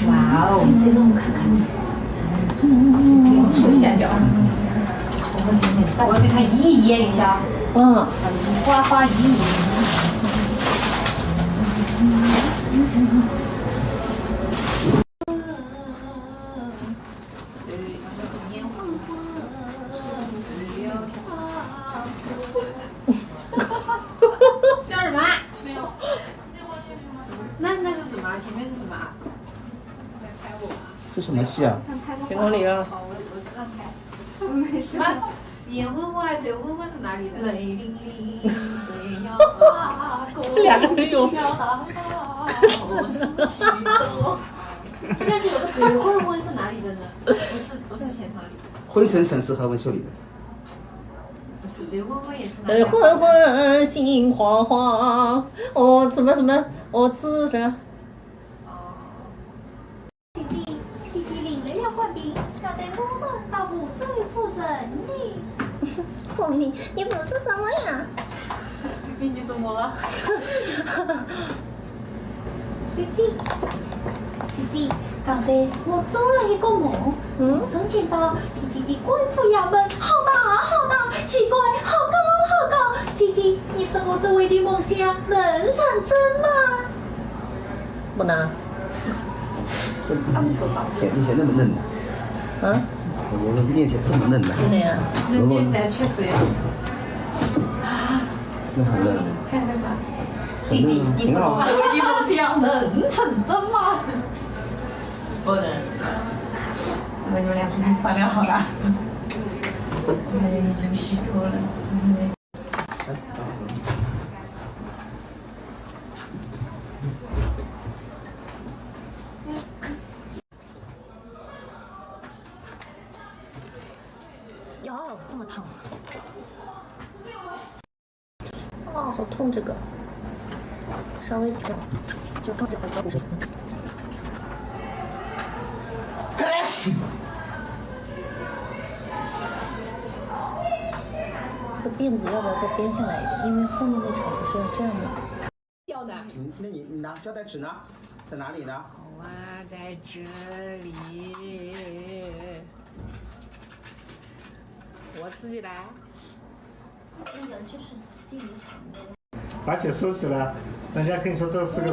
哇哦！镜子让我看看你。左下角。我给它移一眼一下。嗯。花花移移。叫什么？没有。那是什么？前面是什么？在拍我吗？这什么戏啊？天空里啊。好，我让开。没事。眼昏昏还腿昏昏是哪里的？泪淋淋，对呀，这两个人有。但是有个腿昏昏是哪里的呢？不是钱塘里的。昏沉沉是何文秀里的。不是，腿昏昏也是哪里？昏昏心慌慌，哦什么什么，哦此生。弟弟领了要冠兵，要带我们到五岁复生哩。凤鸣，你不是什么呀？弟弟你怎么了？弟弟，刚才我做了一个梦，总见到弟弟的官府衙门好大好大，奇怪好高好高。弟弟，你说我这位的梦想能成真吗？不能。面前那么嫩的。啊？我面前这么嫩的。是的呀。面前确实有。真的很嫩。看那个。弟弟，你说我的梦想能成真吗？不能。你们俩商量好了。有虚脱了。哟，这么烫！哦，好痛这个。稍微痛，就放这个高骨。这个辫子要不要再编下来一点？因为后面那场不是要这样吗？要的。那你拿胶带纸呢？在哪里呢？好啊，在这里。我自己来。那个就是第一场的。而且说起来，人家跟你说这是个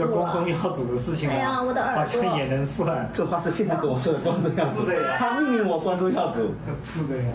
公众要组的事情哎呀，我的耳朵好像也能算。这话是现在跟我说的公众要组。是的呀。他命令我关注要组。是的呀。